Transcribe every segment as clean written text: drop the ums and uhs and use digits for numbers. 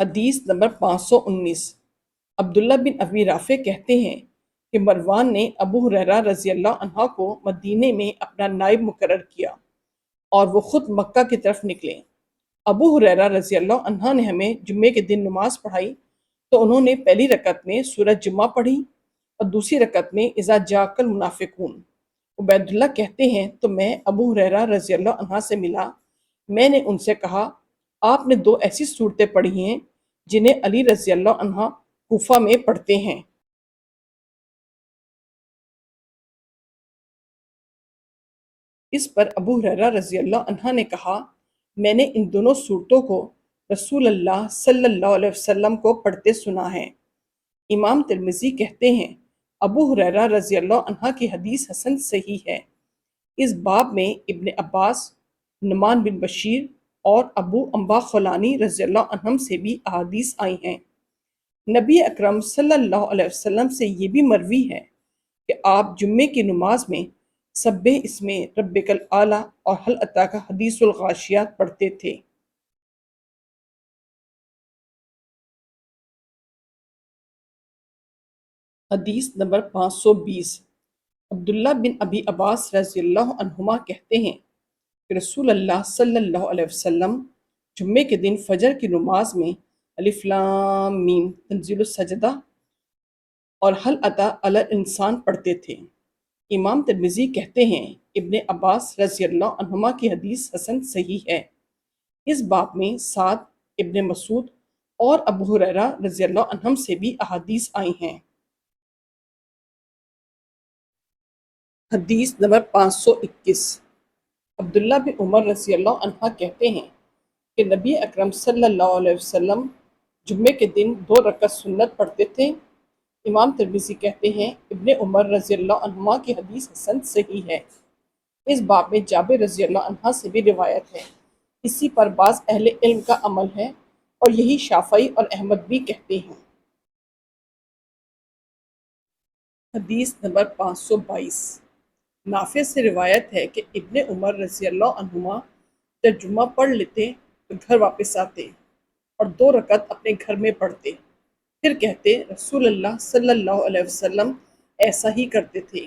حدیث نمبر 519۔ عبداللہ بن ابی رافع کہتے ہیں کہ مروان نے ابو ہریرہ رضی اللہ عنہ کو مدینے میں اپنا نائب مقرر کیا اور وہ خود مکہ کی طرف نکلے۔ ابو ہریرہ رضی اللہ عنہ نے ہمیں جمعے کے دن نماز پڑھائی تو انہوں نے پہلی رکعت میں سورہ جمعہ پڑھی اور دوسری رکعت میں اذا جاءک المنافقون۔ عبید اللہ کہتے ہیں تو میں ابو ہریرہ رضی اللہ عنہ سے ملا، میں نے ان سے کہا آپ نے دو ایسی صورتیں پڑھی ہیں جنہیں علی رضی اللہ عنہ کوفہ میں پڑھتے ہیں۔ اس پر ابو ہریرہ رضی اللہ عنہ نے کہا میں نے ان دونوں صورتوں کو رسول اللہ صلی اللہ علیہ وسلم کو پڑھتے سنا ہے۔ امام ترمذی کہتے ہیں ابو ہریرہ رضی اللہ عنہ کی حدیث حسن صحیح ہے۔ اس باب میں ابن عباس، نعمان بن بشیر اور ابو انبا خولانی رضی اللہ عنہم سے بھی احادیث آئی ہیں۔ نبی اکرم صلی اللہ علیہ وسلم سے یہ بھی مروی ہے کہ آپ جمعے کی نماز میں سبح اسم ربک الاعلی اور هل اتاک حدیث الغاشیہ پڑھتے تھے۔ حدیث نمبر 520۔ عبداللہ بن ابی عباس رضی اللہ عنہما کہتے ہیں کہ رسول اللہ صلی اللہ علیہ وسلم جمعے کے دن فجر کی نماز میں الف لام میم تنزیل السجدہ اور هل اتی علی الانسان پڑھتے تھے۔ امام ترمذی کہتے ہیں ابن عباس رضی اللہ عنہما کی حدیث حسن صحیح ہے۔ اس باب میں سعد، ابن مسعود اور ابو ہریرہ رضی اللہ عنہم سے بھی احادیث آئی ہیں۔ حدیث نمبر 521۔ عبداللہ بن عمر رضی اللہ عنہ کہتے ہیں کہ نبی اکرم صلی اللہ علیہ وسلم جمعے کے دن 2 رکعت سنت پڑھتے تھے۔ امام ترمذی کہتے ہیں ابن عمر رضی اللہ عنہما کی حدیث حسن صحیح ہے۔ اس باب میں جابر رضی اللہ عنہ سے بھی روایت ہے۔ اسی پر بعض اہل علم کا عمل ہے اور یہی شافعی اور احمد بھی کہتے ہیں۔ حدیث نمبر 522۔ نافع سے روایت ہے کہ ابن عمر رضی اللہ عنہما جب جمعہ پڑھ لیتے تو گھر واپس آتے اور 2 رکعت اپنے گھر میں پڑھتے، پھر کہتے رسول اللہ صلی اللہ علیہ وسلم ایسا ہی کرتے تھے۔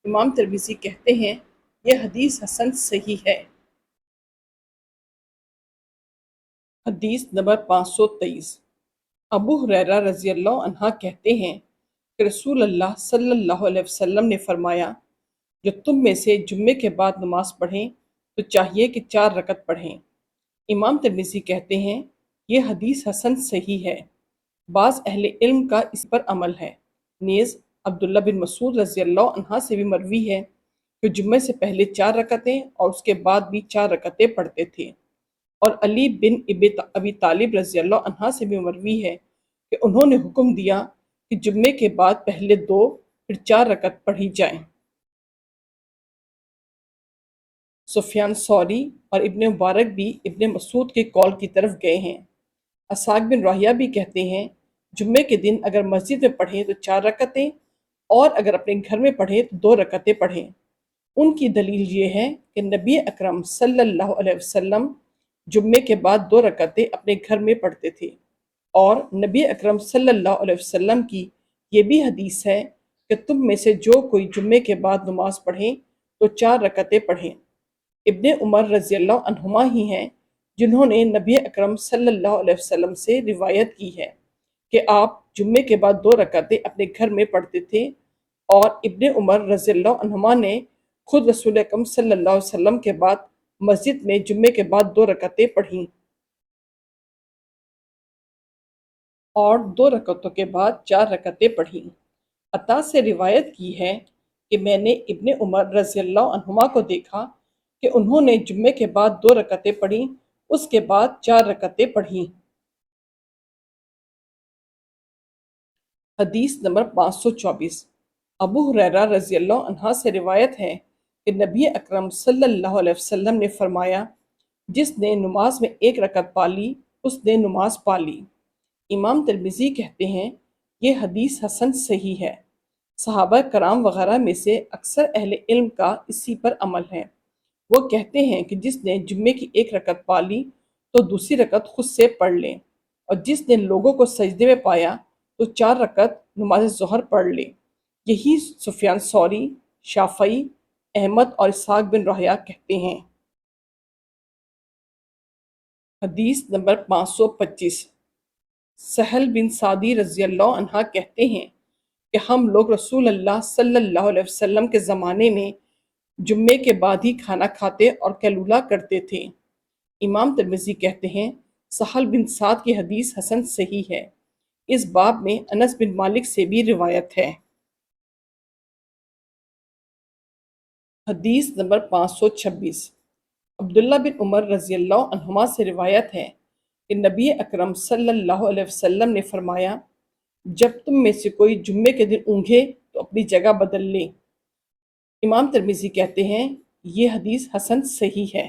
امام ترمذی کہتے ہیں یہ حدیث حسن صحیح ہے۔ حدیث نمبر 523۔ ابو ہریرہ رضی اللہ عنہ کہتے ہیں کہ رسول اللہ صلی اللہ علیہ وسلم نے فرمایا جو تم میں سے جمعے کے بعد نماز پڑھیں تو چاہیے کہ 4 رکعت پڑھیں۔ امام ترمذی کہتے ہیں یہ حدیث حسن صحیح ہے۔ بعض اہل علم کا اس پر عمل ہے۔ نیز عبداللہ بن مسعود رضی اللہ عنہ سے بھی مروی ہے کہ جمعے سے پہلے 4 رکعتیں اور اس کے بعد بھی 4 رکعتیں پڑھتے تھے، اور علی بن ابی طالب رضی اللہ عنہ سے بھی مروی ہے کہ انہوں نے حکم دیا کہ جمعے کے بعد پہلے 2 پھر 4 رکعت پڑھی جائیں۔ سفیان ثوری اور ابن مبارک بھی ابن مسعود کے قول کی طرف گئے ہیں۔ اسحاق بن راہیہ بھی کہتے ہیں جمعے کے دن اگر مسجد میں پڑھیں تو 4 رکعتیں اور اگر اپنے گھر میں پڑھیں تو 2 رکعتیں پڑھیں۔ ان کی دلیل یہ ہے کہ نبی اکرم صلی اللہ علیہ وسلم جمعے کے بعد 2 رکعتیں اپنے گھر میں پڑھتے تھے، اور نبی اکرم صلی اللہ علیہ وسلم کی یہ بھی حدیث ہے کہ تم میں سے جو کوئی جمعے کے بعد نماز پڑھیں تو 4 رکعتیں پڑھیں۔ ابن عمر رضی اللہ عنہما ہی ہیں جنہوں نے نبی اکرم صلی اللہ علیہ وسلم سے روایت کی ہے کہ آپ جمعے کے بعد 2 رکعتیں اپنے گھر میں پڑھتے تھے، اور ابن عمر رضی اللہ عنہما نے خود رسول اکرم صلی اللہ علیہ وسلم کے بعد مسجد میں جمعے کے بعد 2 رکعتیں پڑھیں اور 2 رکعتوں کے بعد 4 رکعتیں پڑھیں۔ عطا سے روایت کی ہے کہ میں نے ابن عمر رضی اللہ عنہما کو دیکھا کہ انہوں نے جمعے کے بعد 2 رکعتیں پڑھیں، اس کے بعد 4 رکعتیں پڑھیں۔ حدیث نمبر 524۔ ابو ہریرہ رضی اللہ عنہ سے روایت ہے کہ نبی اکرم صلی اللہ علیہ وسلم نے فرمایا جس نے نماز میں 1 رکعت پا لی اس نے نماز پا لی۔ امام ترمذی کہتے ہیں یہ حدیث حسن صحیح ہے۔ صحابہ کرام وغیرہ میں سے اکثر اہل علم کا اسی پر عمل ہے۔ وہ کہتے ہیں کہ جس نے جمعے کی 1 رکعت پا لی تو دوسری رکعت خود سے پڑھ لیں۔ اور جس نے لوگوں کو سجدے میں پایا تو 4 رکعت نماز ظہر پڑھ لے۔ یہی سفیان ثوری، شافعی، احمد اور اسحاق بن راہیا کہتے ہیں۔ حدیث نمبر 525۔ سہل بن سعدی رضی اللہ عنہ کہتے ہیں کہ ہم لوگ رسول اللہ صلی اللہ علیہ وسلم کے زمانے میں جمعے کے بعد ہی کھانا کھاتے اور قیلولہ کرتے تھے۔ امام ترمذی کہتے ہیں سہل بن سعد کی حدیث حسن صحیح ہے۔ اس باب میں انس بن مالک سے بھی روایت ہے۔ حدیث نمبر 526۔ عبداللہ بن عمر رضی اللہ عنہما سے روایت ہے کہ نبی اکرم صلی اللہ علیہ وسلم نے فرمایا جب تم میں سے کوئی جمعے کے دن اونگھے تو اپنی جگہ بدل لے۔ امام ترمذی کہتے ہیں یہ حدیث حسن صحیح ہے۔